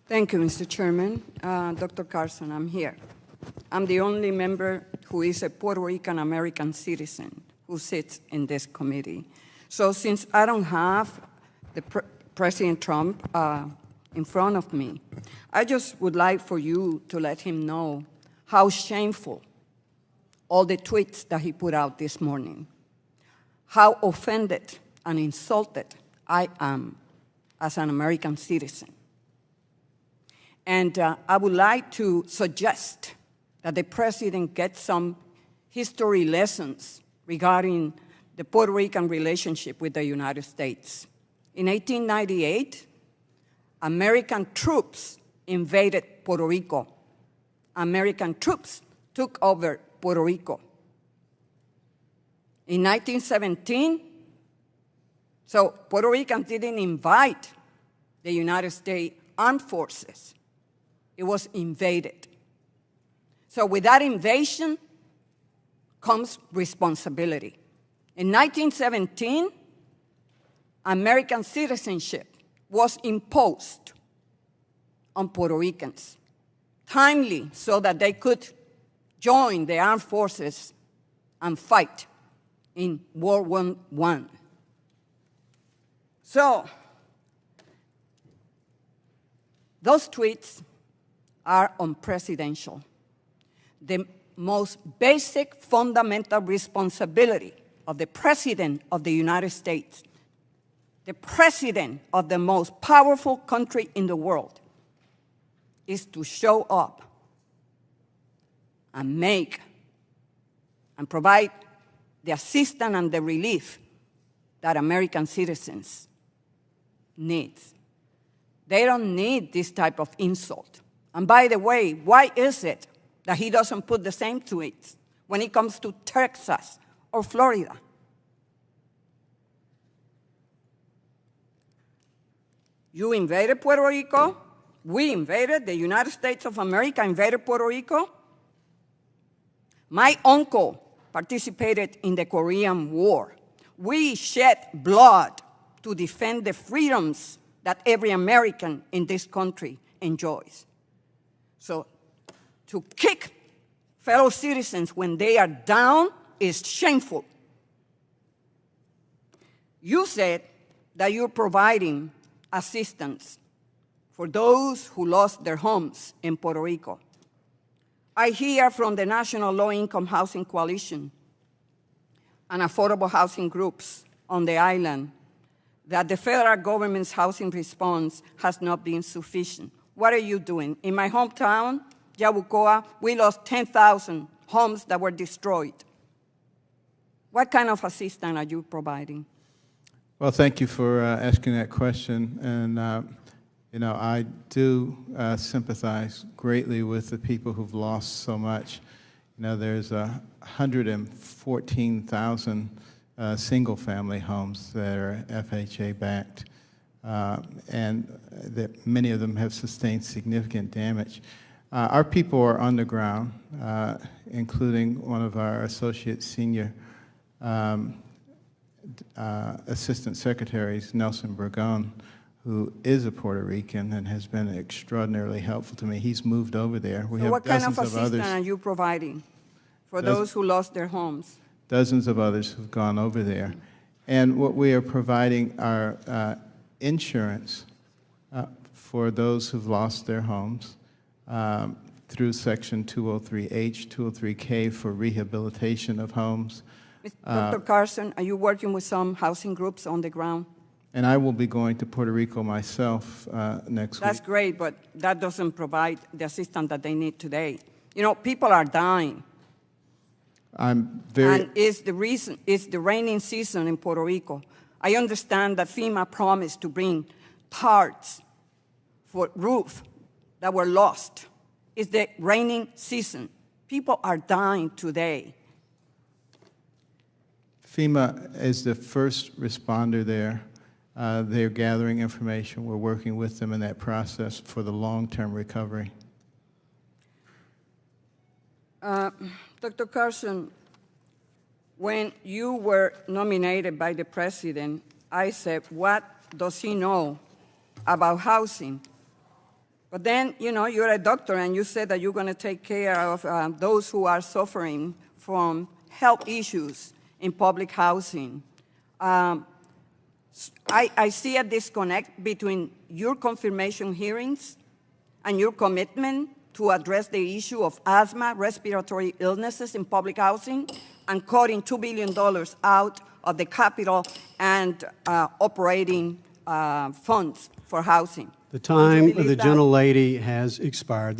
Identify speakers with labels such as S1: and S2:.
S1: Thank you, Mr. Chairman. Dr. Carson, I'm here. I'm the only member who is a Puerto Rican American citizen who sits in this committee. So since I don't have President Trump in front of me, I just would like for you to let him know how shameful all the tweets that he put out this morning, how offended and insulted I am as an American citizen. And I would like to suggest that the president get some history lessons regarding the Puerto Rican relationship with the United States. In 1898, American troops invaded Puerto Rico. American troops took over Puerto Rico. In 1917, so Puerto Ricans didn't invite the United States Armed Forces. It was invaded. So with that invasion comes responsibility. In 1917, American citizenship was imposed on Puerto Ricans, timely so that they could join the armed forces and fight in World War I. So those tweets are unpresidential. The most basic fundamental responsibility of the President of the United States, the President of the most powerful country in the world, is to show up and make and provide the assistance and the relief that American citizens need. They don't need this type of insult. And by the way, why is it that he doesn't put the same tweets when it comes to Texas or Florida? You invaded Puerto Rico. We invaded, the United States of America invaded Puerto Rico. My uncle participated in the Korean War. We shed blood to defend the freedoms that every American in this country enjoys. So to kick fellow citizens when they are down is shameful. You said that you're providing assistance for those who lost their homes in Puerto Rico. I hear from the National Low-Income Housing Coalition and affordable housing groups on the island that the federal government's housing response has not been sufficient. What are you doing? In my hometown, Yabucoa, we lost 10,000 homes that were destroyed. What kind of assistance are you providing?
S2: Well, thank you for asking that question. And, I do sympathize greatly with the people who've lost so much. There's 114,000 single-family homes that are FHA-backed, and that many of them have sustained significant damage. Our people are on the ground, including one of our associate senior assistant secretaries, Nelson Burgon, who is a Puerto Rican and has been extraordinarily helpful to me. He's moved over there. We
S1: so
S2: have
S1: what kind of
S2: dozens
S1: assistance are you providing for those who lost their homes?
S2: Dozens of others who've gone over there. And what we are providing are insurance for those who've lost their homes through Section 203H, 203K for rehabilitation of homes.
S1: Dr. Carson, are you working with some housing groups on the ground?
S2: And I will be going to Puerto Rico myself next week.
S1: That's great, but that doesn't provide the assistance that they need today. People are dying.
S2: I'm very...
S1: And it's the raining season in Puerto Rico. I understand that FEMA promised to bring parts for roof that were lost. It's the raining season. People are dying today.
S2: FEMA is the first responder there. They're gathering information. We're working with them in that process for the long-term recovery.
S1: Dr. Carson, when you were nominated by the president, I said, what does he know about housing? But then, you know, you're a doctor and you said that you're going to take care of those who are suffering from health issues in public housing. I see a disconnect between your confirmation hearings and your commitment to address the issue of asthma, respiratory illnesses in public housing, and cutting $2 billion out of the capital and operating funds for housing.
S3: The time
S1: Do you
S3: of the
S1: believe that?
S3: gentlelady has expired.